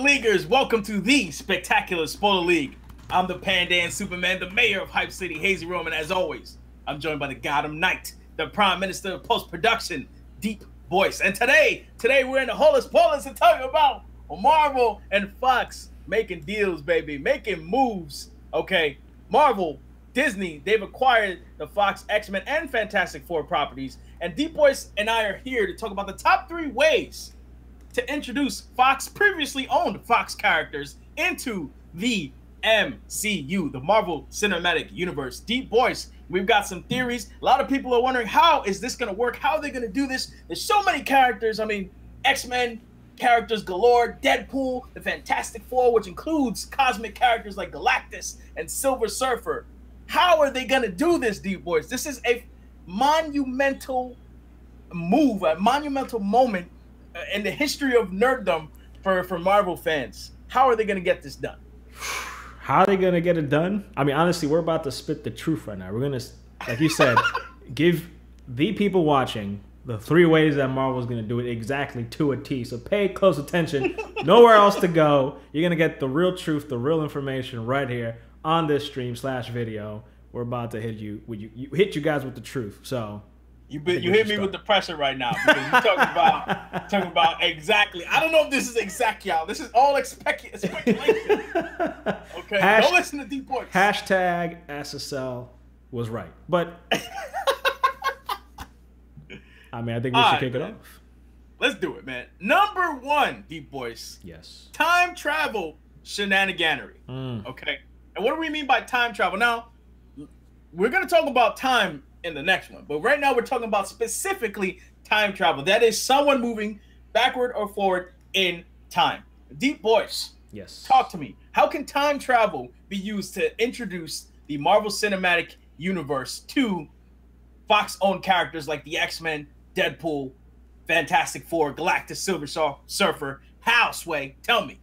Leaguers? Welcome to the Spectacular Spoiler League. I'm the Pandan Superman, the mayor of Hype City, Hazy Roman. As always, I'm joined by the Gotham Knight, the Prime Minister of Post-Production, Deep Voice. And today we're in the Hall of Spoilers to talk about Marvel and Fox making deals, baby, making moves. Okay, Marvel, Disney, they've acquired the Fox, X-Men, and Fantastic Four properties. And Deep Voice and I are here to talk about the top 3 ways to introduce Fox previously owned Fox characters into the MCU, the Marvel Cinematic Universe. Deep Voice, we've got some theories. A lot of people are wondering, how is this going to work? How are they going to do this? There's so many characters. I mean, X-Men characters galore, Deadpool, the Fantastic Four, which includes cosmic characters like Galactus and Silver Surfer. How are they going to do this, Deep Voice? This is a monumental move, a monumental moment in the history of nerddom for Marvel fans. How are they going to get this done? How are they going to get it done? I mean, honestly, we're about to spit the truth right now. We're going to, like you said, give the people watching the 3 ways that Marvel's going to do it exactly to a T. So pay close attention. Nowhere else to go. You're going to get the real truth, the real information right here on this stream/video. We're about to hit you guys with the truth. So you hit me with the pressure right now, because you're talking about exactly. I don't know if this is exact, y'all. This is all speculation. Okay, don't listen to Deep Voice. Hashtag SSL was right, but I mean, I think we should kick it off. Let's do it, man. Number 1, Deep Voice. Yes. Time travel shenaniganery. Okay, and what do we mean by time travel? Now, we're gonna talk about time in the next one, but right now we're talking about specifically time travel. That is someone moving backward or forward in time. Deep Voice, yes, talk to me. How can time travel be used to introduce the Marvel Cinematic Universe to Fox-owned characters like the X-Men, Deadpool, Fantastic Four, Galactus, Silver Surfer? How, Sway? Tell me.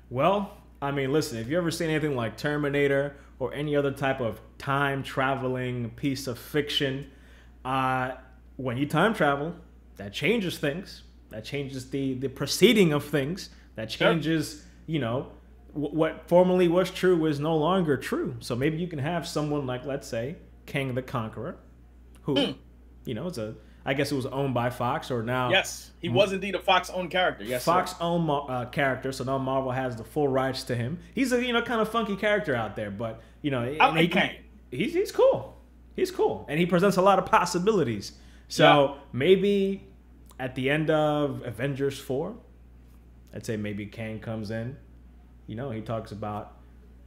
Well, I mean, listen, if you ever seen anything like Terminator or any other type of time-traveling piece of fiction, when you time travel, that changes things. That changes the proceeding of things. That changes, you know, what formerly was true is no longer true. So maybe you can have someone like, let's say, Kang the Conqueror, who, you know, I guess it was owned by Fox, or now... Yes, he was indeed a Fox-owned character. Yes, Fox-owned character, so now Marvel has the full rights to him. He's a, you know, kind of funky character out there, but, you know... He's cool. He's cool. And he presents a lot of possibilities. So maybe at the end of Avengers 4, I'd say maybe Kang comes in. You know, he talks about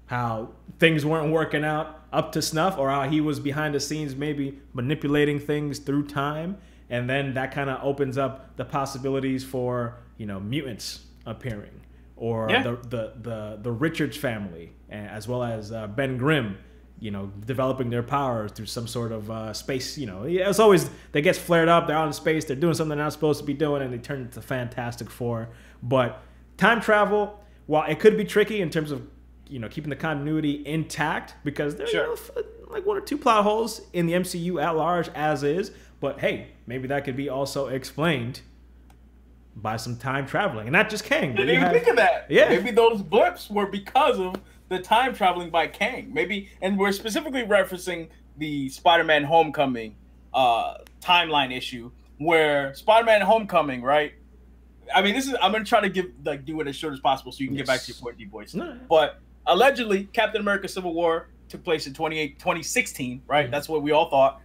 how things weren't working out up to snuff, or how he was behind the scenes maybe manipulating things through time. And then that kind of opens up the possibilities for, you know, mutants appearing, or the Richards family, as well as Ben Grimm, you know, developing their powers through some sort of space. You know, it's always, they get flared up, they're out in space, they're doing something they're not supposed to be doing, and they turn into Fantastic Four. But time travel, while it could be tricky in terms of, you know, keeping the continuity intact, because there's like 1 or 2 plot holes in the MCU at large as is. But hey, maybe that could be also explained by some time traveling, and not just Kang. Didn't even think of that. Yeah, maybe those blips were because of the time traveling by Kang. Maybe, and we're specifically referencing the Spider-Man Homecoming timeline issue, where Spider-Man Homecoming, right? I mean, I'm gonna try to do it as short as possible so you can get back to your point, Deep Voice. No. But allegedly, Captain America: Civil War took place in 2016, right? That's what we all thought.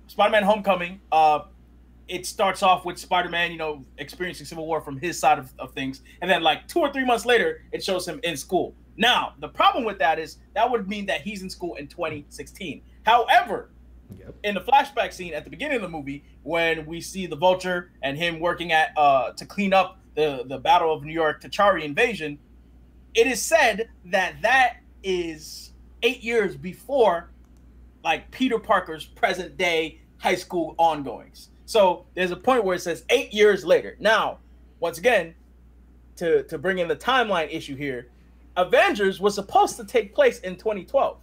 Spider-Man Homecoming, it starts off with Spider-Man, you know, experiencing Civil War from his side of things, and then like 2 or 3 months later, it shows him in school. Now, the problem with that is that would mean that he's in school in 2016. However, in the flashback scene at the beginning of the movie, when we see the Vulture and him working at to clean up the Battle of New York T'Chari invasion, it is said that is 8 years before, like, Peter Parker's present day high school ongoings. So there's a point where it says 8 years later. Now, once again, to bring in the timeline issue here, Avengers was supposed to take place in 2012.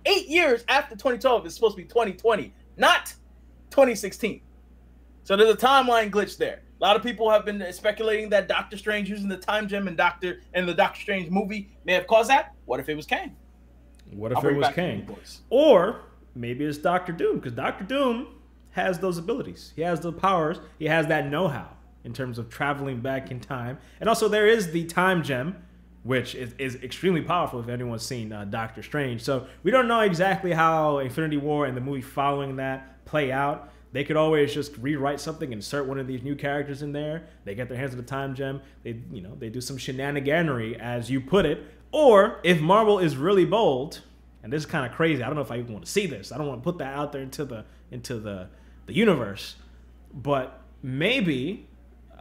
8 years after 2012 is supposed to be 2020, not 2016. So there's a timeline glitch there. A lot of people have been speculating that Doctor Strange using the time gem and the Doctor Strange movie may have caused that. What if it was Kang? What if it was Kang? Or maybe it's Doctor Doom, because Doctor Doom has those abilities. He has the powers. He has that know-how in terms of traveling back in time. And also there is the time gem, which is extremely powerful if anyone's seen Doctor Strange. So we don't know exactly how Infinity War and the movie following that play out. They could always just rewrite something, insert one of these new characters in there. They get their hands on the time gem. They do some shenaniganery, as you put it. Or if Marvel is really bold, and this is kind of crazy. I don't know if I even want to see this. I don't want to put that out there into the universe. But maybe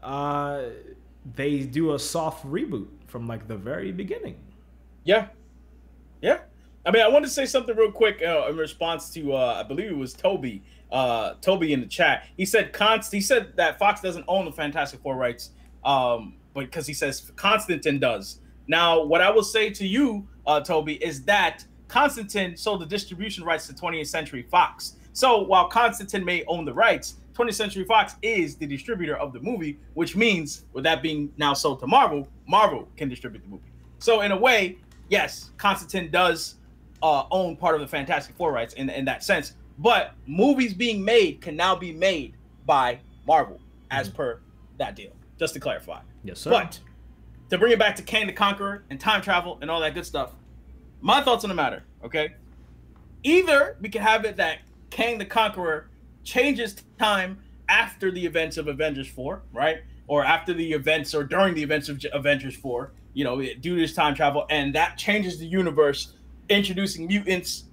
they do a soft reboot from like the very beginning. Yeah. Yeah. I mean, I wanted to say something real quick in response to I believe it was Toby in the chat. He said that Fox doesn't own the Fantastic Four rights, but because he says Constantine does. Now, what I will say to you, Toby, is that Constantine sold the distribution rights to 20th Century Fox. So while Constantine may own the rights, 20th Century Fox is the distributor of the movie, which means with that being now sold to Marvel, Marvel can distribute the movie. So in a way, yes, Constantine does own part of the Fantastic Four rights in that sense. But movies being made can now be made by Marvel as per that deal, just to clarify. Yes, sir. But to bring it back to Kang the Conqueror and time travel and all that good stuff, my thoughts on the matter, okay? Either we can have it that Kang the Conqueror changes time after the events of Avengers 4, right? Or after the events or during the events of Avengers 4, due to this time travel, and that changes the universe, introducing mutants,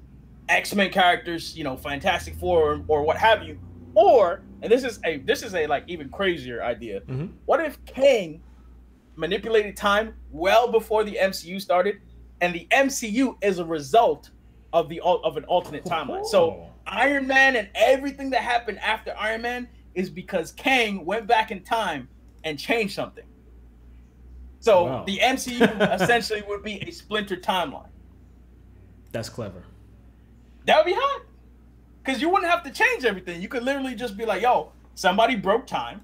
X-Men characters, Fantastic Four or what have you. Or, and this is a like even crazier idea. What if Kang manipulated time well before the MCU started, and the MCU is a result of an alternate timeline? So Iron Man and everything that happened after Iron Man is because Kang went back in time and changed something. So the MCU essentially would be a splintered timeline. That's clever. That would be hot. Because you wouldn't have to change everything. You could literally just be like, yo, somebody broke time,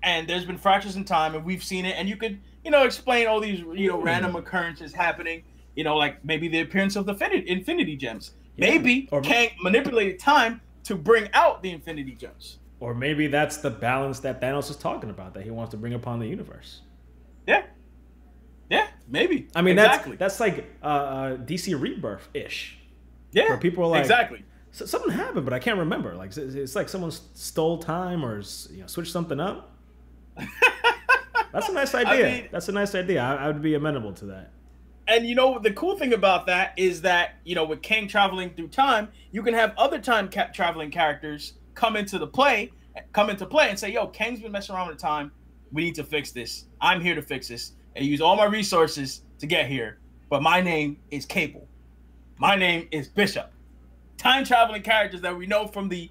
and there's been fractures in time, and we've seen it, and you could, explain all these, random occurrences happening, like maybe the appearance of the Infinity Gems. Yeah. Maybe Kang manipulated time to bring out the Infinity Gems. Or maybe that's the balance that Thanos is talking about, that he wants to bring upon the universe. Yeah. Yeah, maybe. I mean, that's like DC Rebirth-ish. Yeah, where people are like, exactly. Something happened, but I can't remember. Like it's like someone stole time or switched something up. That's a nice idea. I mean, that's a nice idea. I would be amenable to that. And the cool thing about that is that with Kang traveling through time, you can have other time traveling characters come into play and say, "Yo, Kang's been messing around with time. We need to fix this. I'm here to fix this, and use all my resources to get here. But my name is Cable. My name is Bishop." Time traveling characters that we know from the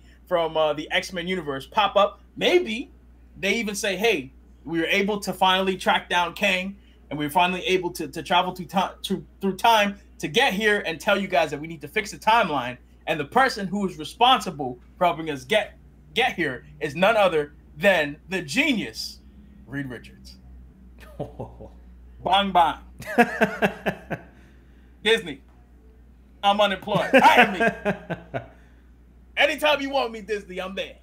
X-Men universe pop up. Maybe they even say, "Hey, we were able to finally track down Kang, and we were finally able to travel through time to get here and tell you guys that we need to fix the timeline. And the person who is responsible for helping us get here is none other than the genius, Reed Richards." Bang bang. Disney, I'm unemployed. Hire me. Anytime you want me, Disney, I'm there.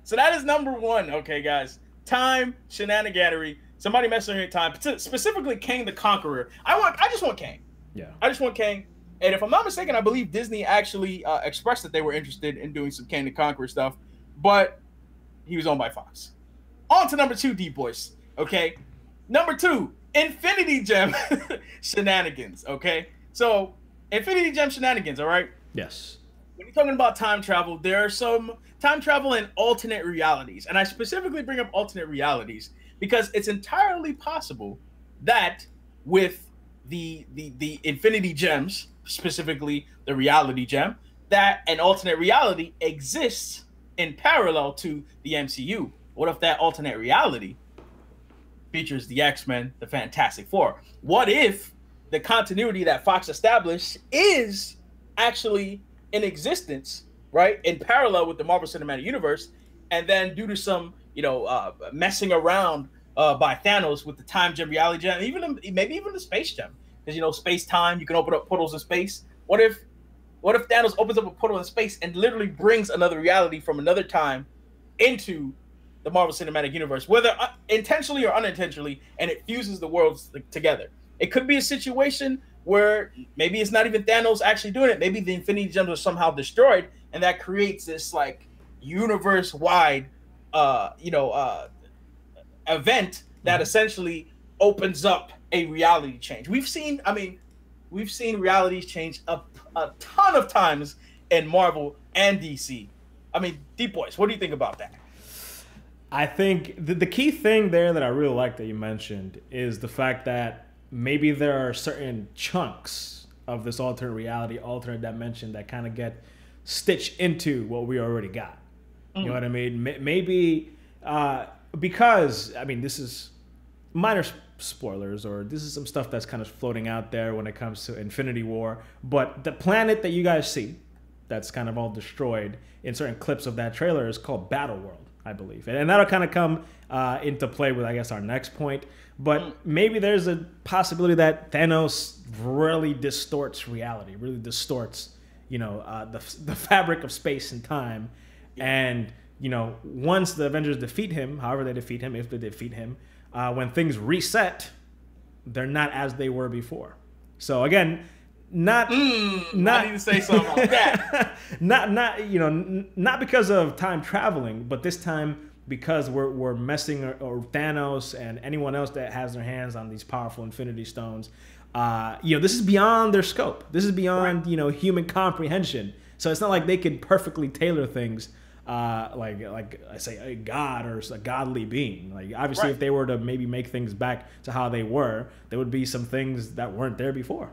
So that is number one, okay, guys. Time, shenaniganery, somebody messing with time, specifically Kang the Conqueror. I just want Kang. Yeah. I just want Kang. And if I'm not mistaken, I believe Disney actually expressed that they were interested in doing some Kang the Conqueror stuff, but he was owned by Fox. On to number two, D-Boys, okay? Number two, Infinity Gem shenanigans, okay? So, Infinity Gem shenanigans, all right? Yes. When you're talking about time travel, there are some time travel in alternate realities. And I specifically bring up alternate realities because it's entirely possible that with the Infinity Gems, specifically the reality gem, that an alternate reality exists in parallel to the MCU. What if that alternate reality features the X-Men, the Fantastic Four? What if the continuity that Fox established is actually in existence, right, in parallel with the Marvel Cinematic Universe, and then due to some, messing around by Thanos with the time gem, reality gem, maybe even the space gem, because space time, you can open up portals in space. What if Thanos opens up a portal in space and literally brings another reality from another time into the Marvel Cinematic Universe, whether intentionally or unintentionally, and it fuses the worlds together? It could be a situation where maybe it's not even Thanos actually doing it. Maybe the Infinity Gems are somehow destroyed, and that creates this like universe-wide, event that essentially opens up a reality change. We've seen realities change a ton of times in Marvel and DC. I mean, Deep Boys, what do you think about that? I think the key thing there that I really like that you mentioned is the fact that maybe there are certain chunks of this alternate reality, alternate dimension that kind of get stitched into what we already got. You know what I mean? Maybe because, I mean, this is minor spoilers, or this is some stuff that's kind of floating out there when it comes to Infinity War, but the planet that you guys see that's kind of all destroyed in certain clips of that trailer is called Battleworld, I believe. And that'll kind of come into play with, I guess, our next point. But maybe there's a possibility that Thanos really distorts reality, really distorts, the fabric of space and time. And, once the Avengers defeat him, however they defeat him, if they defeat him, when things reset, they're not as they were before. So again, not I need to say something like that. not because of time traveling, but this time because we're messing, or Thanos and anyone else that has their hands on these powerful Infinity Stones. This is beyond their scope. This is beyond human comprehension. So it's not like they can perfectly tailor things. Like I say, a god or a godly being. Like obviously, if they were to maybe make things back to how they were, there would be some things that weren't there before.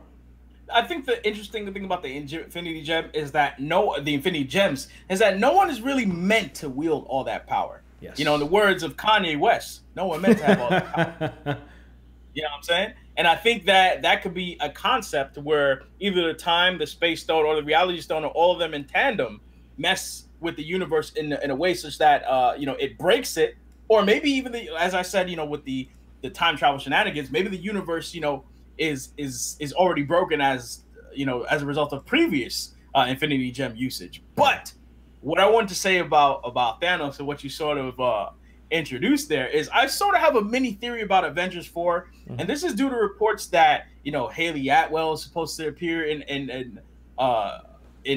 I think the interesting thing about the Infinity Gem is that the Infinity Gems is that no one is really meant to wield all that power. Yes. In the words of Kanye West, no one meant to have all that power. You know what I'm saying? And I think that could be a concept where either the time, the Space Stone, or the Reality Stone, or all of them in tandem mess with the universe in a way such that it breaks it, or maybe even as I said, with the time travel shenanigans, maybe the universe is already broken as a result of previous Infinity Gem usage. But what I want to say about Thanos and what you sort of introduced there is I sort of have a mini theory about Avengers 4, and this is due to reports that Haley Atwell is supposed to appear in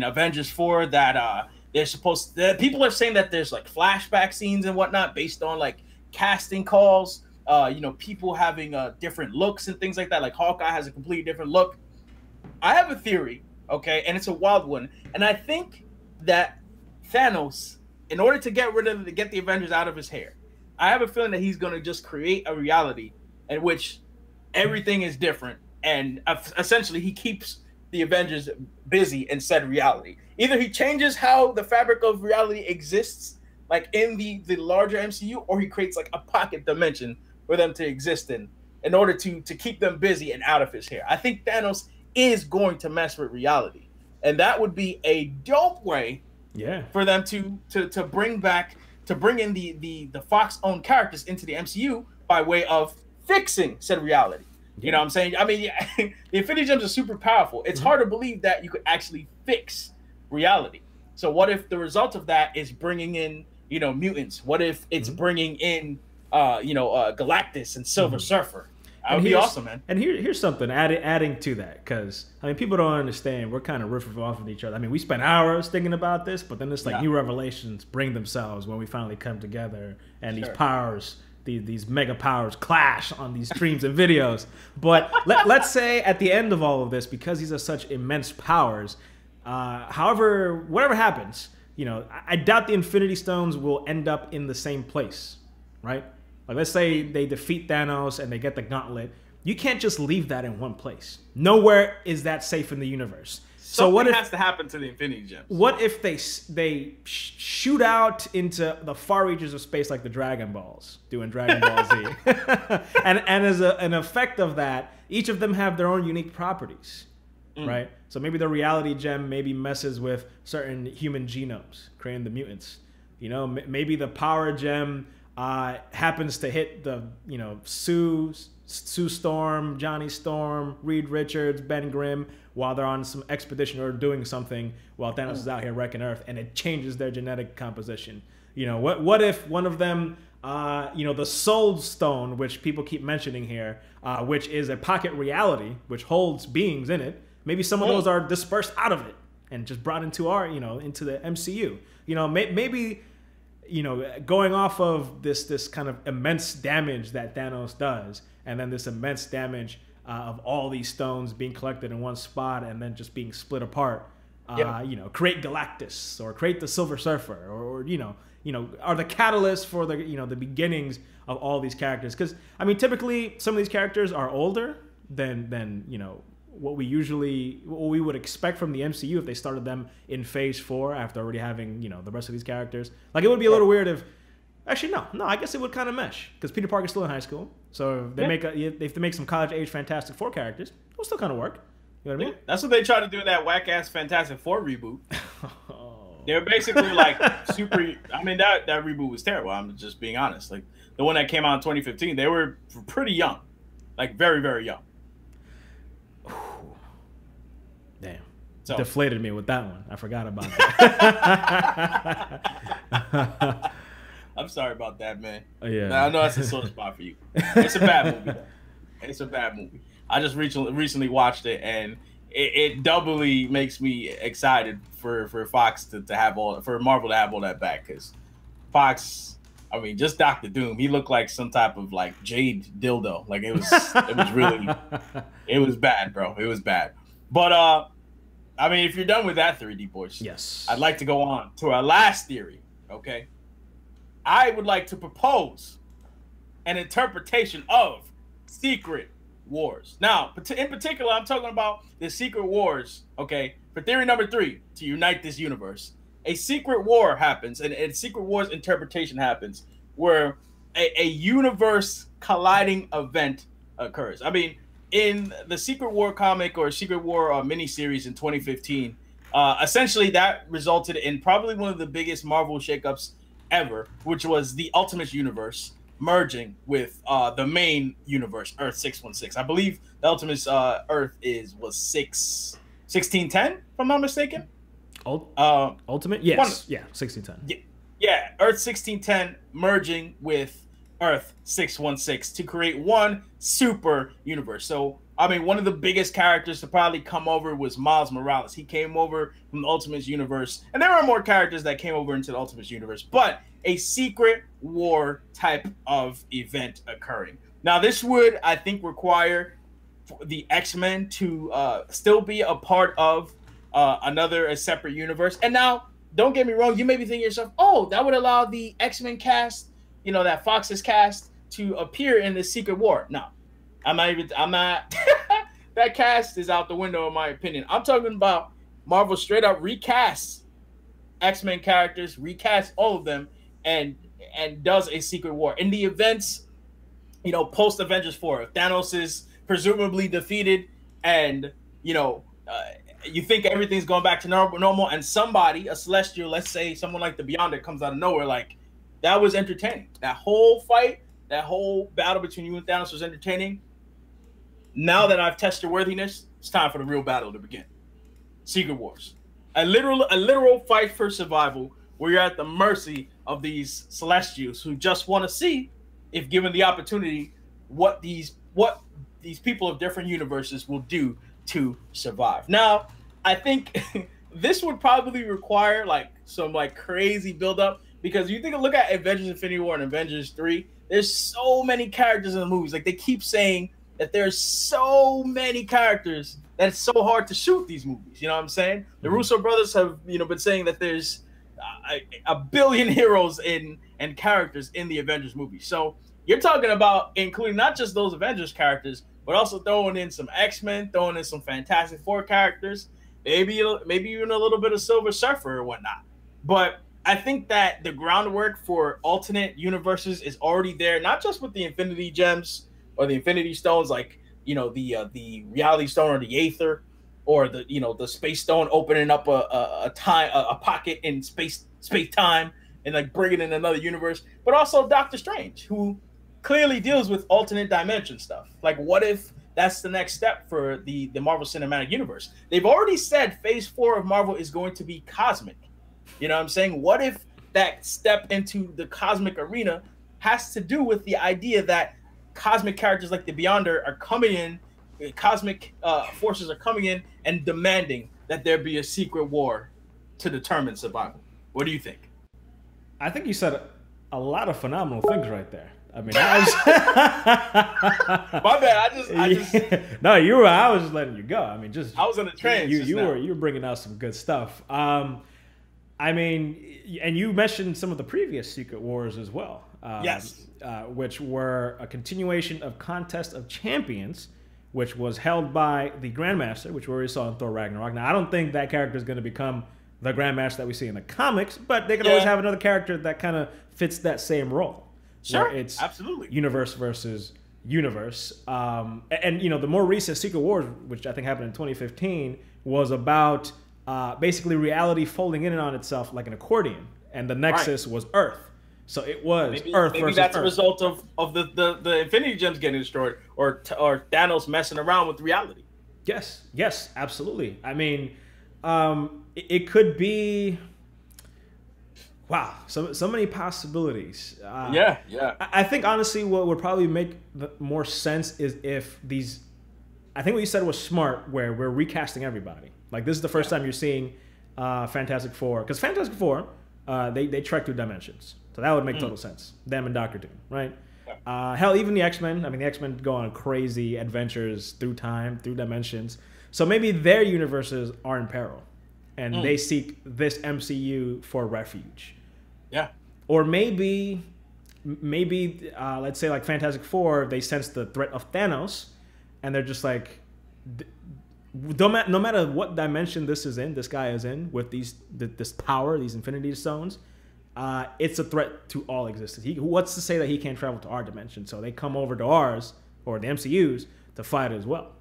Avengers 4, that people are saying that there's like flashback scenes and whatnot based on like casting calls, people having different looks and things like that. Like Hawkeye has a completely different look. I have a theory, okay, and it's a wild one, and I think that Thanos, in order to get the Avengers out of his hair, I have a feeling that he's going to just create a reality in which everything is different, and essentially he keeps the Avengers busy in said reality. Either he changes how the fabric of reality exists, like in the larger MCU, or he creates like a pocket dimension for them to exist in order to keep them busy and out of his hair. I think Thanos is going to mess with reality, and that would be a dope way for them to bring in the Fox-owned characters into the MCU by way of fixing said reality. You know what I'm saying? I mean, the Infinity Gems are super powerful. It's hard to believe that you could actually fix reality. So what if the result of that is bringing in, mutants? What if it's bringing in, Galactus and Silver Surfer? That would be awesome, man. And here's something adding to that, because I mean, people don't understand. We're kind of riffing off of each other. I mean, we spent hours thinking about this, but then it's like new revelations bring themselves when we finally come together, and these powers, these mega powers, clash on these streams and videos. But let's say at the end of all of this, because these are such immense powers, whatever happens, I doubt the Infinity Stones will end up in the same place, right? Like, let's say they defeat Thanos and they get the gauntlet. You can't just leave that in one place. Nowhere is that safe in the universe. So what has to happen to the Infinity Gems? What if they shoot out into the far reaches of space like the Dragon Balls do in Dragon Ball Z? and as an effect of that, each of them have their own unique properties, right? So maybe the Reality Gem maybe messes with certain human genomes, creating the mutants. Maybe the Power Gem happens to hit the, you know, Sue Storm, Johnny Storm, Reed Richards, Ben Grimm, while they're on some expedition or doing something while Thanos is out here wrecking Earth, and it changes their genetic composition. You know, what if one of them, you know, the Soul Stone, which people keep mentioning here, which is a pocket reality, which holds beings in it, maybe some of those are dispersed out of it and just brought into our, you know, into the MCU. You know, maybe, you know, going off of this kind of immense damage that Thanos does, and then this immense damage of all these stones being collected in one spot and then just being split apart, you know, create Galactus or create the Silver Surfer, or you know, are the catalyst for the, you know, the beginnings of all these characters. Because I mean, typically some of these characters are older than you know, what we would expect from the MCU if they started them in Phase 4 after already having, you know, the rest of these characters. Like, it would be a little weird if, actually no, I guess it would kind of mesh, because Peter Parker's still in high school, so if they make some college age Fantastic Four characters, it'll still kind of work. You know what I mean? That's what they tried to do in that whack ass Fantastic Four reboot. They're basically like super. I mean, that reboot was terrible. I'm just being honest. Like, the one that came out in 2015, they were pretty young, like very, very young. Damn. So, deflated me with that one. I forgot about that. I'm sorry about that, man. Yeah. I know that's a sore spot for you. It's a bad movie, though. It's a bad movie. I just recently watched it, and it doubly makes me excited for Fox to have for Marvel to have all that back, because Fox, I mean, just Doctor Doom, he looked like some type of like jade dildo. Like, it was really, it was bad, bro. It was bad. But I mean, if you're done with that 3D boys, yes, I'd like to go on to our last theory. Okay, I would like to propose an interpretation of Secret Wars. Now, in particular, I'm talking about the Secret Wars. Okay, for theory number 3, to unite this universe, a Secret War happens, and a Secret Wars interpretation happens, where a universe colliding event occurs. I mean, in the Secret War comic or Secret War miniseries in 2015, essentially that resulted in probably one of the biggest Marvel shakeups ever, which was the Ultimate Universe merging with the main universe, Earth 616. I believe the Ultimate Earth was 1610, if I'm not mistaken. Ultimate? Yes. Yeah, 1610. Yeah, Earth 1610 merging with Earth 616 to create one super universe. So, I mean, one of the biggest characters to probably come over was Miles Morales. He came over from the Ultimate Universe, and there are more characters that came over into the Ultimate Universe, but a Secret War type of event occurring. Now, this would, I think, require the X-Men to still be a part of a separate universe. And now, don't get me wrong, you may be thinking to yourself, oh, that would allow the X-Men cast, you know, that Fox's cast, to appear in the Secret War. No, I'm not. That cast is out the window, in my opinion. I'm talking about Marvel straight up recasts X-Men characters, recast all of them, and does a Secret War in the events, you know, post Avengers 4. Thanos is presumably defeated, and you know, you think everything's going back to normal, and somebody, a Celestial, let's say someone like the Beyonder, comes out of nowhere. Like, that was entertaining. That whole fight, that whole battle between you and Thanos was entertaining. Now that I've tested worthiness, it's time for the real battle to begin. Secret Wars. A literal fight for survival, where you're at the mercy of these Celestials who just want to see, if given the opportunity, what these people of different universes will do to survive. Now, I think this would probably require like some like crazy buildup, because you look at Avengers Infinity War and Avengers 3, there's so many characters in the movies. Like, they keep saying that there's so many characters that it's so hard to shoot these movies. You know what I'm saying? The Russo brothers have, you know, been saying that there's a billion heroes and characters in the Avengers movie. So you're talking about including not just those Avengers characters, but also throwing in some X-Men, throwing in some Fantastic Four characters, maybe even a little bit of Silver Surfer or whatnot. But I think that the groundwork for alternate universes is already there, not just with the Infinity Gems or the Infinity Stones, like, you know, the Reality Stone or the Aether, or the Space Stone opening up a pocket in space time and like bring it in another universe, but also Doctor Strange, who clearly deals with alternate dimension stuff. Like, what if that's the next step for the Marvel Cinematic Universe? They've already said Phase 4 of Marvel is going to be cosmic. You know what I'm saying? What if that step into the cosmic arena has to do with the idea that cosmic characters like the Beyonder are coming in, cosmic forces are coming in and demanding that there be a secret war to determine survival? What do you think? I think you said a lot of phenomenal things right there. I mean, my bad. I just no, you were. I was just letting you go. I mean, just I was on a trance. You were bringing out some good stuff. I mean, and you mentioned some of the previous Secret Wars as well. Yes. Which were a continuation of Contest of Champions, which was held by the Grandmaster, which we already saw in Thor Ragnarok. Now, I don't think that character is going to become the Grandmaster that we see in the comics, but they can always have another character that kind of fits that same role. Sure, it's absolutely. Universe versus universe. And, you know, the more recent Secret Wars, which I think happened in 2015, was about basically reality folding in and on itself like an accordion. And the Nexus was Earth. So it was Earth versus Earth. Maybe that's a result of the Infinity Gems getting destroyed, or Thanos messing around with reality. Yes, absolutely. I mean, it could be... Wow, so many possibilities. Yeah. I think, honestly, what would probably make more sense is if these... I think what you said was smart, where we're recasting everybody. Like, this is the first time you're seeing Fantastic Four. Because Fantastic Four, they trek through dimensions. So that would make total sense. Them and Doctor Doom, right? Hell, even the X-Men. I mean, the X-Men go on crazy adventures through time, through dimensions. So maybe their universes are in peril. And they seek this MCU for refuge. Yeah. Or maybe let's say like Fantastic Four, they sense the threat of Thanos, and they're just like, no matter what dimension this guy is in, with this power, these Infinity Stones, it's a threat to all existence. What's to say that he can't travel to our dimension? So they come over to ours, or the MCU's, to fight as well.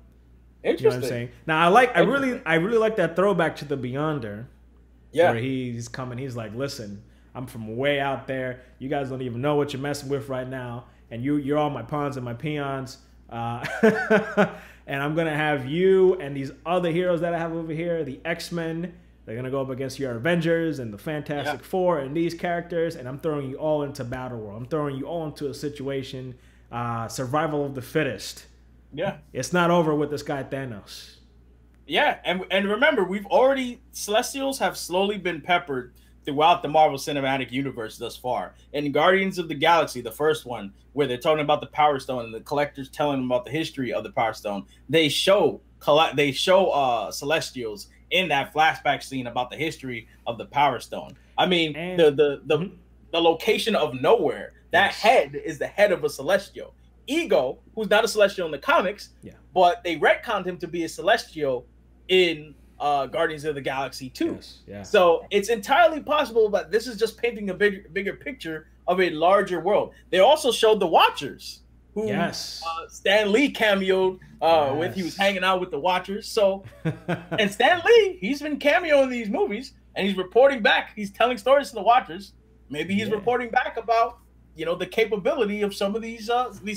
Interesting. You know what I'm saying? Now I really like that throwback to the Beyonder. Yeah. Where he's coming, he's like, listen, I'm from way out there. You guys don't even know what you're messing with right now, and you're all my pawns and my peons. And I'm gonna have you and these other heroes that I have over here, the X-Men. They're gonna go up against your Avengers and the Fantastic Four and these characters, and I'm throwing you all into battle world. I'm throwing you all into a situation, survival of the fittest. Yeah. It's not over with this guy Thanos. Yeah, and remember, Celestials have slowly been peppered throughout the Marvel Cinematic Universe thus far. In Guardians of the Galaxy, the first one, where they're talking about the Power Stone and the Collector's telling them about the history of the Power Stone, they show Celestials in that flashback scene about the history of the Power Stone. I mean, the location of nowhere, that head is the head of a Celestial. Ego, who's not a Celestial in the comics, but they retconned him to be a Celestial in Guardians of the Galaxy 2. Yes, yeah. So it's entirely possible that this is just painting a bigger picture of a larger world. They also showed the Watchers, who Stan Lee cameoed with. He was hanging out with the Watchers. So, and Stan Lee, he's been cameoing these movies, and he's reporting back. He's telling stories to the Watchers. Maybe he's reporting back about, you know, the capability of some of these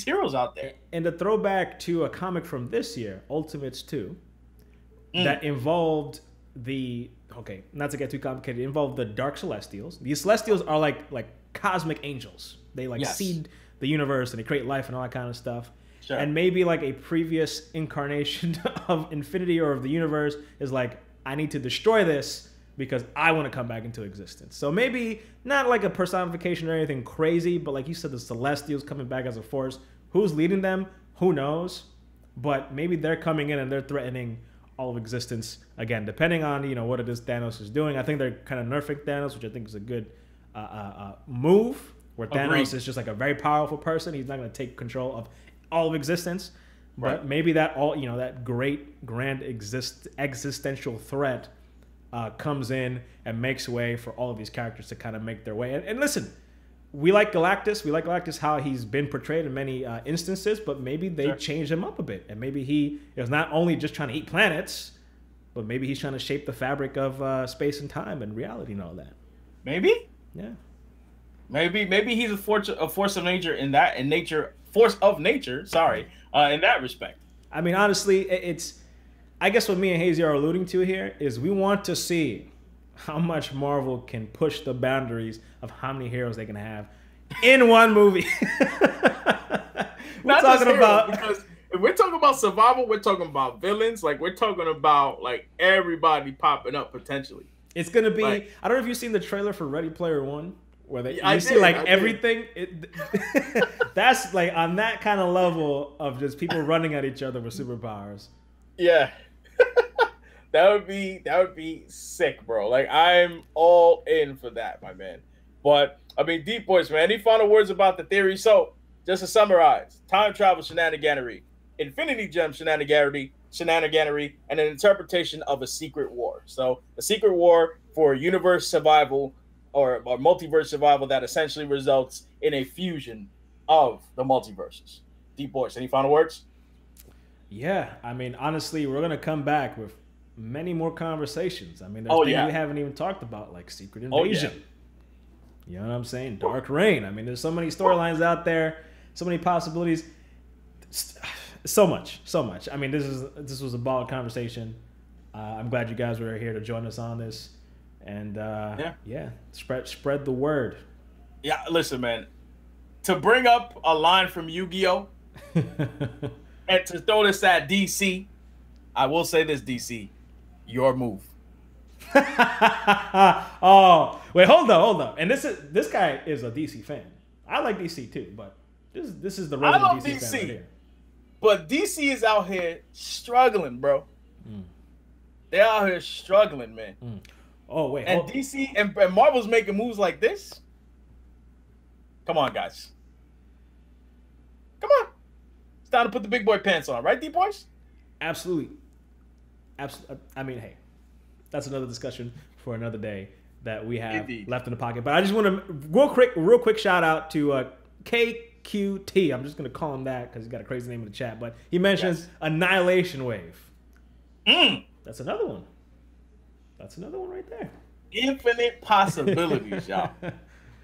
heroes out there. And a throwback to a comic from this year, Ultimates 2, that involved not to get too complicated, it involved the Dark Celestials. These Celestials are like cosmic angels. They seed the universe and they create life and all that kind of stuff. Sure. And maybe like a previous incarnation of Infinity or of the universe is like, I need to destroy this because I want to come back into existence. So maybe not like a personification or anything crazy, but like you said, the Celestials coming back as a force. Who's leading them? Who knows? But maybe they're coming in and they're threatening all of existence again, depending on, you know, what it is Thanos is doing. I think they're kind of nerfing Thanos, which I think is a good move, where Thanos is just like a very powerful person. He's not going to take control of all of existence, but maybe that that great grand existential threat comes in and makes way for all of these characters to kind of make their way. And listen, we like Galactus. We like Galactus, how he's been portrayed in many instances, but maybe they changed him up a bit. And maybe he is not only just trying to eat planets, but maybe he's trying to shape the fabric of space and time and reality and all that. Maybe? Yeah. Maybe he's a force of nature in that, force of nature. Sorry, in that respect. I mean, honestly, it's. I guess what me and Hazy are alluding to here is we want to see how much Marvel can push the boundaries of how many heroes they can have in one movie. We're talking about because if we're talking about survival, we're talking about villains. Like we're talking about like everybody popping up potentially. It's gonna be. Like, I don't know if you've seen the trailer for Ready Player One, where you see like everything. That's like on that kind of level of just people running at each other with superpowers. Yeah. That would be sick, bro. Like I'm all in for that, my man. But I mean, Deep Voice, man. Any final words about the theory? So, just to summarize: time travel shenaniganery, Infinity Gem shenaniganery, and an interpretation of a secret war. So, a secret war for universe survival or multiverse survival that essentially results in a fusion of the multiverses. Deep Voice, any final words? Yeah, I mean, honestly, we're gonna come back with many more conversations. I mean, there's things we haven't even talked about, like Secret Invasion. You know what I'm saying? Dark Reign. I mean, there's so many storylines out there, so many possibilities, so much. I mean, this was a ball conversation. I'm glad you guys were here to join us on this, and spread the word. Yeah, listen, man. To bring up a line from Yu-Gi-Oh, and to throw this at DC, I will say this, DC. Your move. Oh, wait, hold up. And this guy is a DC fan. I like DC too, but this is the resident DC fan right here. But DC is out here struggling, bro. They're out here struggling, man. Oh, wait. And DC and Marvel's making moves like this. Come on, guys. Come on. It's time to put the big boy pants on, right, D-Boys? Absolutely. I mean, hey, that's another discussion for another day that we have left in the pocket. But I just want to real quick shout out to KQT. I'm just going to call him that because he's got a crazy name in the chat. But he mentions Annihilation Wave. That's another one. That's another one right there. Infinite possibilities, y'all.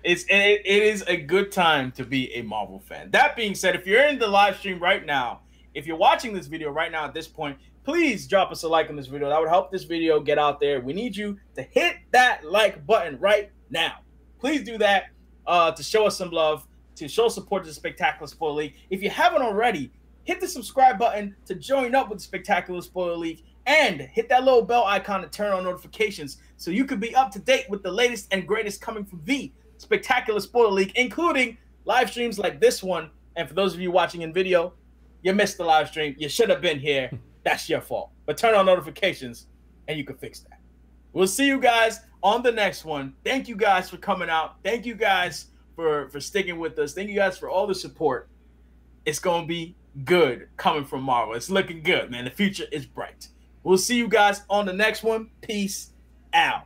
It is a good time to be a Marvel fan. That being said, if you're in the live stream right now, if you're watching this video right now at this point, please drop us a like on this video. That would help this video get out there. We need you to hit that like button right now. Please do that to show us some love, to show support to the Spectacular Spoiler League. If you haven't already, hit the subscribe button to join up with the Spectacular Spoiler League and hit that little bell icon to turn on notifications so you can be up to date with the latest and greatest coming from the Spectacular Spoiler League, including live streams like this one. And for those of you watching in video, you missed the live stream. You should have been here. That's your fault. But turn on notifications and you can fix that. We'll see you guys on the next one. Thank you guys for coming out. Thank you guys for sticking with us. Thank you guys for all the support. It's going to be good coming from Marvel. It's looking good, man. The future is bright. We'll see you guys on the next one. Peace out.